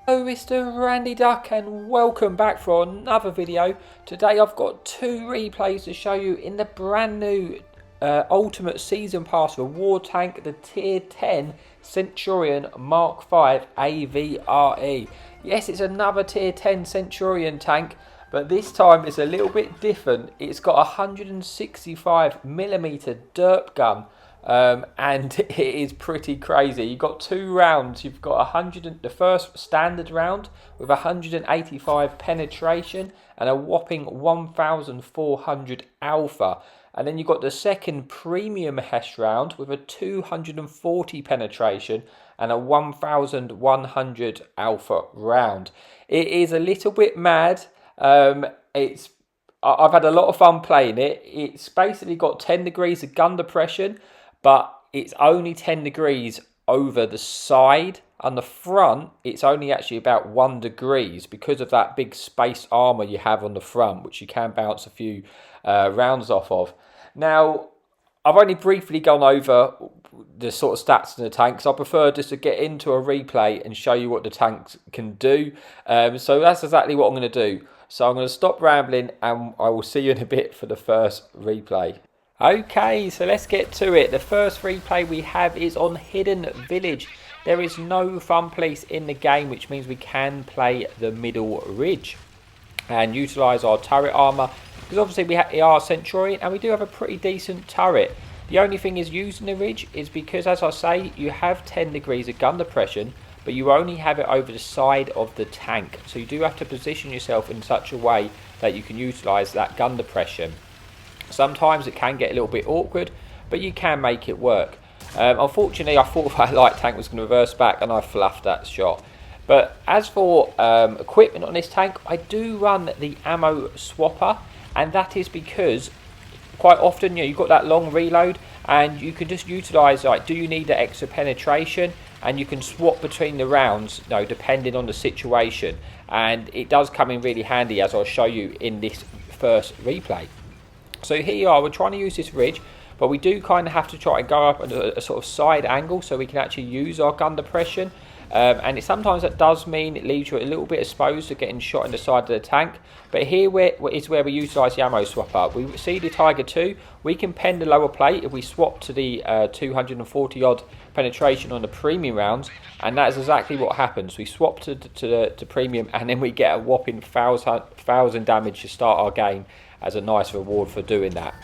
Hello Mr. Randy Duck and welcome back for another video. Today I've got two replays to show you in the brand new Ultimate Season Pass for War Tank, the Tier 10 Centurion Mk.5 AVR. Yes, it's another Tier 10 Centurion tank, but this time it's a little bit different. It's got a 165mm derp gun. And it is pretty crazy. You've got two rounds. You've got the first standard round with 185 penetration and a whopping 1400 alpha. And then you've got the second premium HESH round with a 240 penetration and a 1100 alpha round. It is a little bit mad. I've had a lot of fun playing it. It's basically got 10 degrees of gun depression, but it's only 10 degrees over the side. On the front, it's only actually about 1 degrees because of that big space armour you have on the front, which you can bounce a few rounds off of. Now, I've only briefly gone over the sort of stats in the tank, because I prefer just to get into a replay and show you what the tanks can do. So that's exactly what I'm going to do. So I'm going to stop rambling and I will see you in a bit for the first replay. Okay, so let's get to it. The first replay we have is on Hidden Village. There is no fun police in the game, which means we can play the middle ridge and utilise our turret armour, because obviously we are Centurion and we do have a pretty decent turret. The only thing is using the ridge is because, as I say, you have 10 degrees of gun depression, but you only have it over the side of the tank. So you do have to position yourself in such a way that you can utilise that gun depression. Sometimes it can get a little bit awkward, but you can make it work. Unfortunately, I thought that light tank was going to reverse back and I fluffed that shot. But as for equipment on this tank, I do run the ammo swapper, and that is because quite often you've got that long reload and you can just utilise, like, do you need the extra penetration, and you can swap between the rounds, depending on the situation, and it does come in really handy, as I'll show you in this first replay. So here you are, we're trying to use this ridge, but we do kind of have to try and go up at a sort of side angle so we can actually use our gun depression. And sometimes that does mean it leaves you a little bit exposed to getting shot in the side of the tank. But here is where we utilise the ammo swapper. We see the Tiger 2, we can pen the lower plate if we swap to the 240 odd penetration on the premium rounds, and that is exactly what happens. We swap to premium and then we get a whopping 1000 damage to start our game as a nice reward for doing that.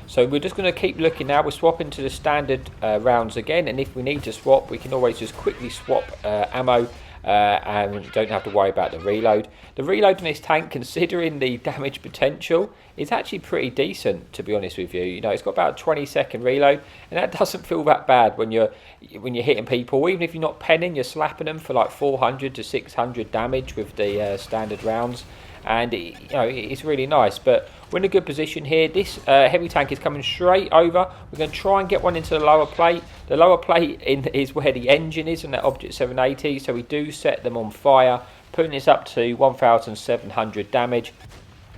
So we're just going to keep looking now. We're swapping to the standard rounds again, and if we need to swap, we can always just quickly swap ammo and don't have to worry about the reload. The reload on this tank, considering the damage potential, is actually pretty decent, to be honest with you. It's got about a 20-second reload, and that doesn't feel that bad when you're hitting people. Even if you're not penning, you're slapping them for like 400 to 600 damage with the standard rounds. And it's really nice, but we're in a good position here. This heavy tank is coming straight over. We're going to try and get one into the lower plate. The lower plate is where the engine is in that Object 780, so we do set them on fire, putting this up to 1700 damage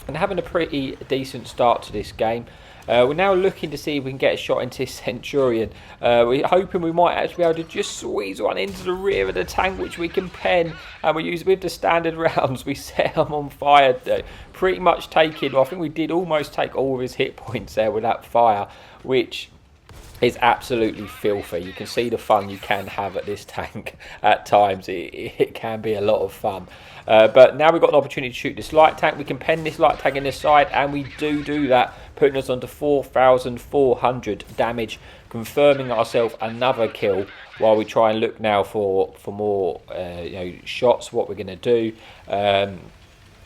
and having a pretty decent start to this game. We're now looking to see if we can get a shot into Centurion. We're hoping we might actually be able to just squeeze one into the rear of the tank, which we can pen, and we use with the standard rounds. We set them on fire, pretty much taking, I think we did almost take all of his hit points there with that fire, which is absolutely filthy. You can see the fun you can have at this tank at times. It can be a lot of fun. But now we've got an opportunity to shoot this light tank. We can pen this light tank in this side, and we do that, putting us onto 4400 damage, confirming ourselves another kill while we try and look now for more shots, what we're going to do.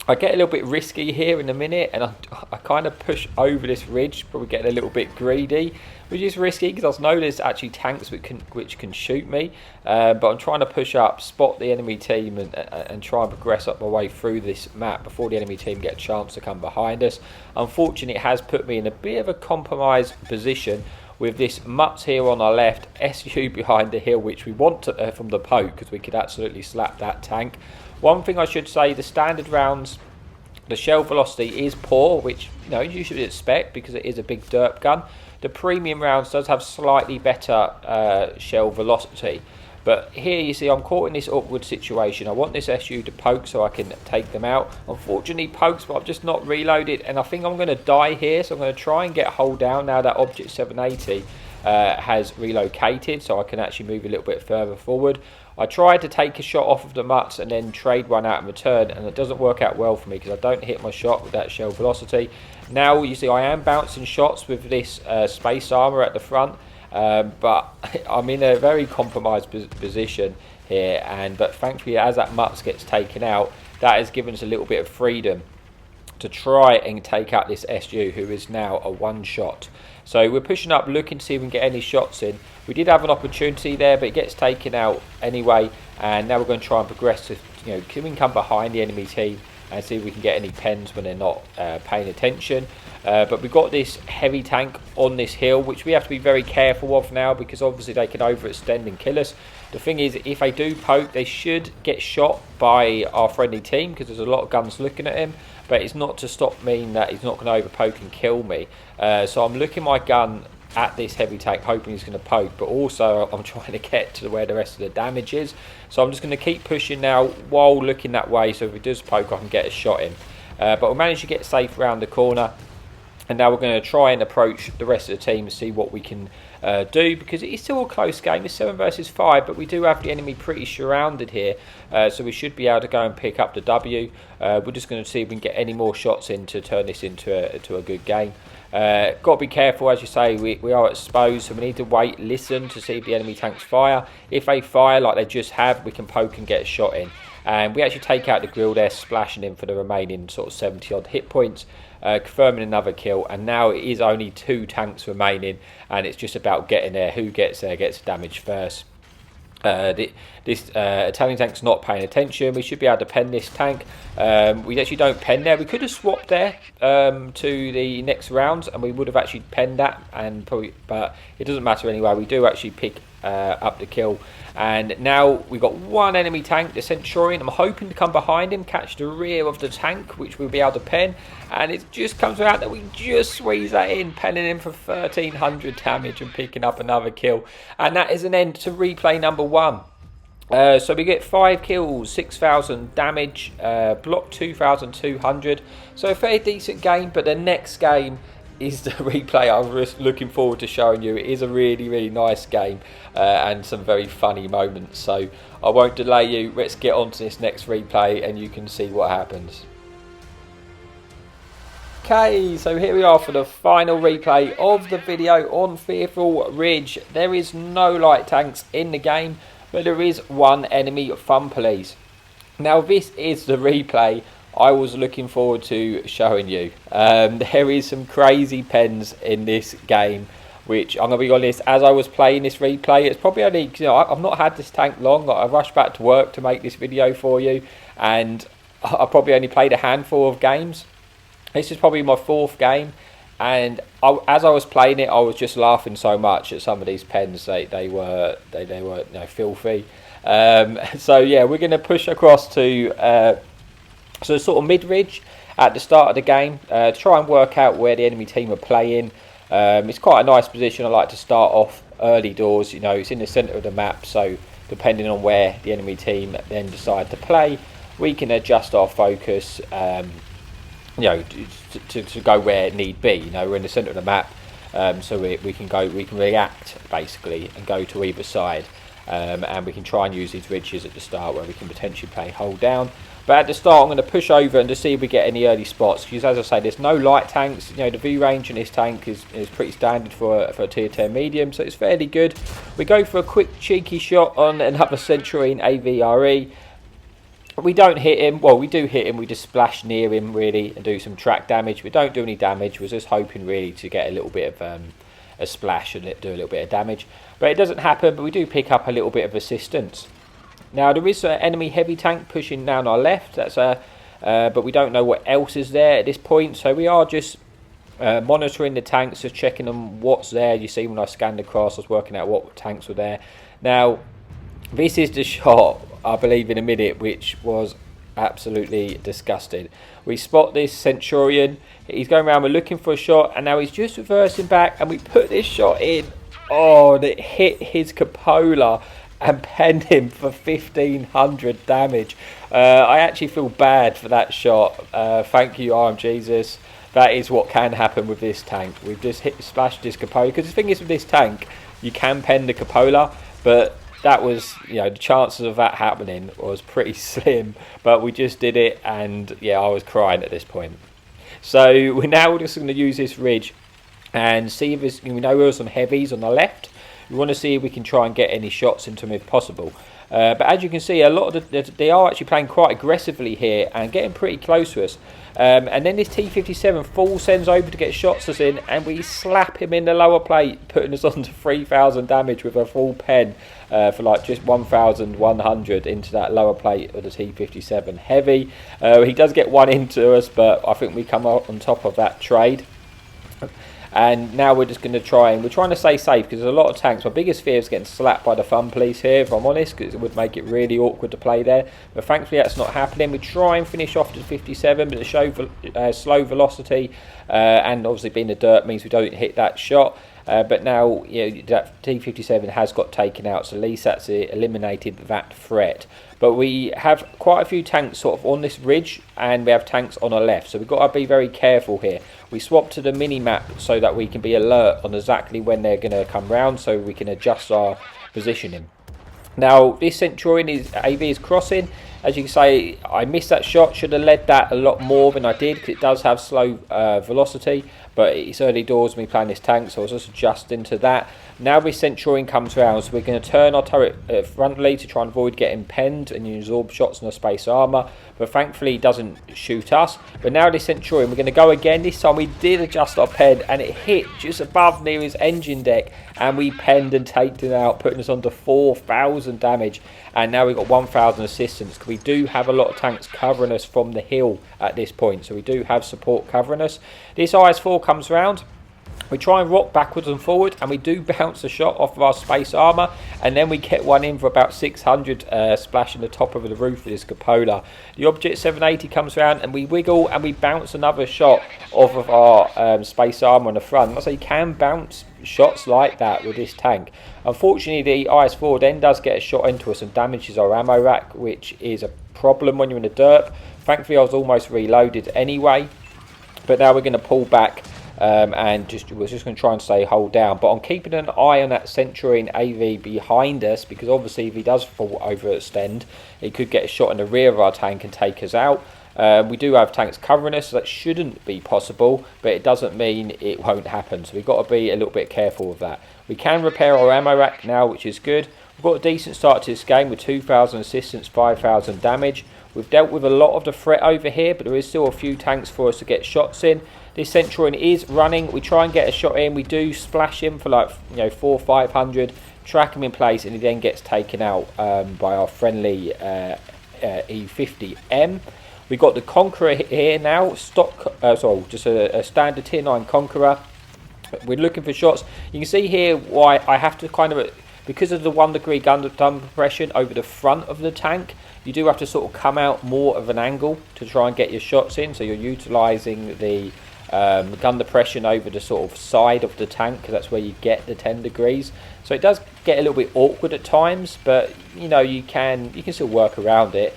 I get a little bit risky here in a minute, and I kind of push over this ridge, but we're getting a little bit greedy, which is risky because I know there's actually tanks which can shoot me, but I'm trying to push up, spot the enemy team, and try and progress up my way through this map before the enemy team get a chance to come behind us. Unfortunately, it has put me in a bit of a compromised position with this Mutz here on our left, SU behind the hill, which we want to, from the poke, because we could absolutely slap that tank. One thing I should say, the standard rounds, the shell velocity is poor, which you should expect because it is a big derp gun. The premium rounds does have slightly better shell velocity, But here you see I'm caught in this awkward situation. I want this SU to poke so I can take them out. Unfortunately pokes, but I've just not reloaded, and I think I'm going to die here, so I'm going to try and get a hold down now that Object 780 has relocated, so I can actually move a little bit further forward. I tried to take a shot off of the mutts and then trade one out in return, and it doesn't work out well for me because I don't hit my shot with that shell velocity. Now you see I am bouncing shots with this space armor at the front, but I'm in a very compromised position here, but thankfully as that mutts gets taken out, that has given us a little bit of freedom to try and take out this SU, who is now a one shot. So we're pushing up, looking to see if we can get any shots in. We did have an opportunity there, but it gets taken out anyway, and now we're going to try and progress to, can we come behind the enemy team and see if we can get any pens when they're not paying attention. But we've got this heavy tank on this hill, which we have to be very careful of now, because obviously they can overextend and kill us. The thing is, if they do poke, they should get shot by our friendly team, because there's a lot of guns looking at him, but it's not to stop mean that he's not going to over poke and kill me. So I'm looking my gun at this heavy tank, hoping he's going to poke, but also I'm trying to get to where the rest of the damage is. So I'm just going to keep pushing now while looking that way, so if he does poke I can get a shot in. But we managed to get safe around the corner, and now we're going to try and approach the rest of the team and see what we can do, because it is still a close game. It's 7 versus 5, but we do have the enemy pretty surrounded here, so we should be able to go and pick up the W. We're just going to see if we can get any more shots in to turn this into a good game. Got to be careful, as you say, we are exposed, so we need to wait, listen to see if the enemy tanks fire. If they fire like they just have, we can poke and get a shot in. And we actually take out the grill there, splashing him for the remaining sort of 70 odd hit points, confirming another kill. And now it is only 2 tanks remaining, and it's just about getting there. Who gets there gets damage first. This Italian tank's not paying attention. We should be able to pen this tank. We actually don't pen there. We could have swapped there to the next rounds, and we would have actually penned that, and probably, but it doesn't matter anyway. We do actually pick up the kill, and now we've got one enemy tank, the Centurion. I'm hoping to come behind him, catch the rear of the tank, which we'll be able to pen, and it just comes out that we just squeeze that in, penning him for 1300 damage and picking up another kill. And that is an end to replay number 1. So we get 5 kills, 6000 damage, block 2200. So a fairly decent game, but the next game is the replay I was looking forward to showing you. It is a really, really nice game and some very funny moments. So I won't delay you. Let's get on to this next replay and you can see what happens. Okay, so here we are for the final replay of the video on Fearsome Ridge. There is no light tanks in the game, but there is one enemy fun police. Now this is the replay I was looking forward to showing you. There is some crazy pens in this game, which I'm going to be honest, as I was playing this replay, it's probably only, I've not had this tank long. I rushed back to work to make this video for you, and I probably only played a handful of games. This is probably my 4th game, and as I was playing it, I was just laughing so much at some of these pens. They were filthy. So yeah, we're going to push across to so sort of mid-ridge at the start of the game, to try and work out where the enemy team are playing. It's quite a nice position. I like to start off early doors. It's in the centre of the map, so depending on where the enemy team then decide to play, we can adjust our focus, to go where need be. We're in the centre of the map, so we can react basically and go to either side, and we can try and use these ridges at the start where we can potentially play hold down. But at the start, I'm going to push over and to see if we get any early spots, because as I say, there's no light tanks. The view range in this tank is pretty standard for a tier 10 medium, so it's fairly good. We go for a quick cheeky shot on another Centurion AVR. We don't hit him. Well, we do hit him. We just splash near him really and do some track damage. We don't do any damage. We're just hoping really to get a little bit of a splash and do a little bit of damage. But it doesn't happen, but we do pick up a little bit of assistance. Now there is an enemy heavy tank pushing down our left. But we don't know what else is there at this point. So we are just monitoring the tanks, just checking on what's there. You see when I scanned across, I was working out what tanks were there. Now this is the shot, I believe, in a minute, which was absolutely disgusting. We spot this Centurion. He's going around. We're looking for a shot, and now he's just reversing back, and we put this shot in. Oh, and it hit his cupola and penned him for 1500 damage. I actually feel bad for that shot. Thank you, Jesus. That is what can happen with this tank. We've just splashed this cupola, because the thing is with this tank, you can pen the cupola, but that was, the chances of that happening was pretty slim. But we just did it, and yeah, I was crying at this point. So we're now just going to use this ridge and see if we know there are some heavies on the left. We want to see if we can try and get any shots into them if possible. But as you can see, a lot of they are actually playing quite aggressively here and getting pretty close to us. And then this T57 full sends over to get shots us in, and we slap him in the lower plate, putting us on to 3000 damage with a full pen for like just 1100 into that lower plate of the T57 heavy. He does get one into us, but I think we come out on top of that trade. And now we're just going to we're trying to stay safe, because there's a lot of tanks. My biggest fear is getting slapped by the fun police here, if I'm honest, because it would make it really awkward to play there. But thankfully that's not happening. We try and finish off to 57, but the slow velocity and obviously being a Derp means we don't hit that shot. But now that T57 has got taken out, so at least that's eliminated that threat. But we have quite a few tanks sort of on this ridge, and we have tanks on our left, so we've got to be very careful here. We swap to the mini map so that we can be alert on exactly when they're going to come round, so we can adjust our positioning. Now this Centurion AV is crossing. As you can see, I missed that shot. Should have led that a lot more than I did, because it does have slow velocity, but it's early doors me playing this tank, so I was just adjusting to that. Now this Centurion comes around, so we're going to turn our turret frontally to try and avoid getting penned and absorb shots in the space armour, but thankfully he doesn't shoot us. But now this Centurion, we're going to go again. This time we did adjust our pen, and it hit just above near his engine deck, and we penned and taked it out, putting us on to 4000 damage. And now we've got 1000 assistance, because we do have a lot of tanks covering us from the hill at this point, so we do have support covering us. This IS-4 comes round. We try and rock backwards and forward, and we do bounce a shot off of our space armour, and then we get one in for about 600 splashing the top of the roof of this cupola. The Object 780 comes around, and we wiggle and we bounce another shot off of our space armour on the front. So you can bounce shots like that with this tank. Unfortunately, the IS-4 then does get a shot into us and damages our ammo rack, which is a problem when you're in a Derp. Thankfully I was almost reloaded anyway, but now we're going to pull back. And we're just going to try and stay hold down, but I'm keeping an eye on that Centurion AV behind us, because obviously if he does fall overextend, he could get a shot in the rear of our tank and take us out. We do have tanks covering us, so that shouldn't be possible, but it doesn't mean it won't happen, so we've got to be a little bit careful of that. We can repair our ammo rack now, which is good. We've got a decent start to this game with 2000 assistance, 5000 damage. We've dealt with a lot of the threat over here, but there is still a few tanks for us to get shots in. This Centurion is running. We try and get a shot in. We do splash him for like 400 or 500, track him in place, and he then gets taken out by our friendly E50M. We've got the Conqueror here now, just a standard tier 9 Conqueror. We're looking for shots. You can see here why I have to kind of, because of the 1 degree gun compression over the front of the tank, you do have to sort of come out more of an angle to try and get your shots in, so you're utilising the gun depression over the sort of side of the tank, because that's where you get the 10 degrees. So it does get a little bit awkward at times, but you can still work around it.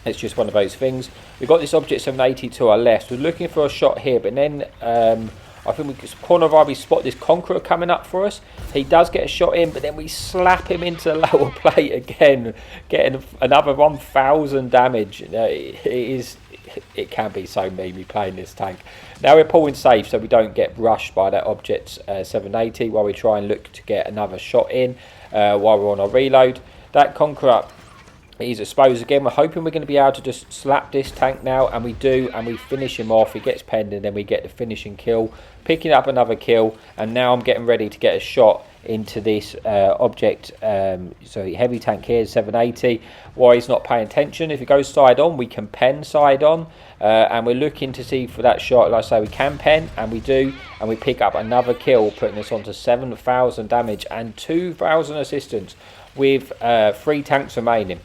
It's just one of those things. We've got this Object 780 to our left. We're looking for a shot here, but then I think we corner of our, we spot this Conqueror coming up for us. He does get a shot in, but then we slap him into the lower plate again, getting another 1000 damage. It can be so mean playing this tank. Now we're pulling safe so we don't get rushed by that Object 780 while we try and look to get another shot in while we're on our reload. That Conqueror is exposed again. We're hoping we're going to be able to just slap this tank now, and we do, and we finish him off. He gets penned, and then we get the finishing kill, picking up another kill. And now I'm getting ready to get a shot into this Object, so heavy tank here, 780. While he's not paying attention, if he goes side on, we can pen side on, and we're looking to see for that shot. Like I say, we can pen, and we do, and we pick up another kill, putting us on to 7000 damage and 2000 assistance with 3 tanks remaining.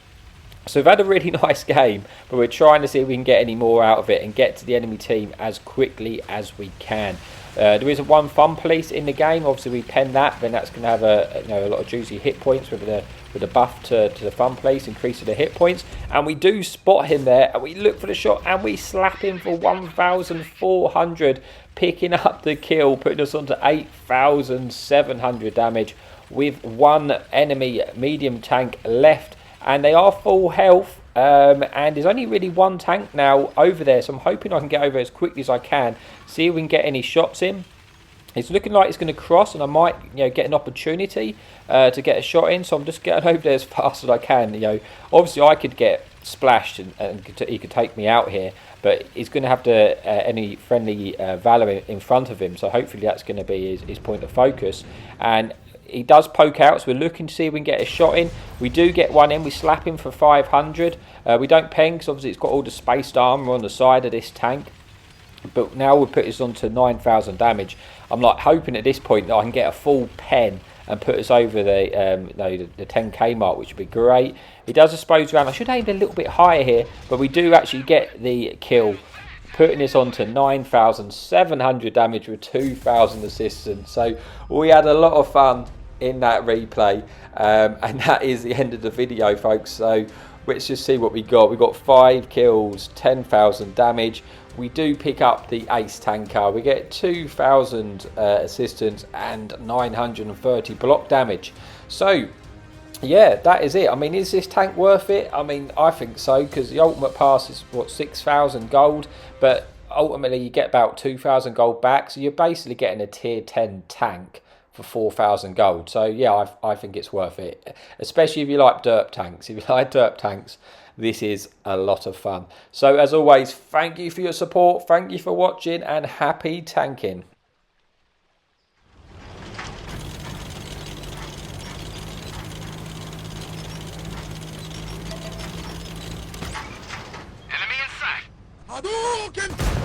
So we've had a really nice game, but we're trying to see if we can get any more out of it and get to the enemy team as quickly as we can. There is one fun police in the game. Obviously, we pen that, then that's going to have a lot of juicy hit points with the buff to the fun police, increase the hit points. And we do spot him there, and we look for the shot, and we slap him for 1,400, picking up the kill, putting us onto 8,700 damage with one enemy medium tank left. And they are full health, and there's only really one tank now over there, so I'm hoping I can get over as quickly as I can, see if we can get any shots in. It's looking like it's going to cross, and I might get an opportunity to get a shot in, so I'm just getting over there as fast as I can. Obviously I could get splashed and he could take me out here, but he's going to have any friendly Valor in front of him, so hopefully that's going to be his point of focus. And he does poke out, so we're looking to see if we can get a shot in. We do get one in. We slap him for 500. We don't pen because obviously it's got all the spaced armour on the side of this tank. But now we'll put this on to 9,000 damage. I'm like hoping at this point that I can get a full pen and put us over the 10k mark, which would be great. He does a suppose round. I should aim a little bit higher here, but we do actually get the kill, putting this on to 9,700 damage with 2,000 assistance. So we had a lot of fun in that replay, and that is the end of the video, folks. So let's just see what we got. We got 5 kills, 10,000 damage. We do pick up the ace tanker. We get 2,000 assistance and 930 block damage. So yeah, that is it. I mean, is this tank worth it? I mean, I think so, because the ultimate pass is what, 6,000 gold, but ultimately you get about 2,000 gold back, so you're basically getting a tier 10 tank for 4,000 gold. So yeah, I think it's worth it, especially if you like derp tanks. If you like derp tanks, this is a lot of fun. So as always, thank you for your support, thank you for watching, and happy tanking. Enemy in sight. Hadouken!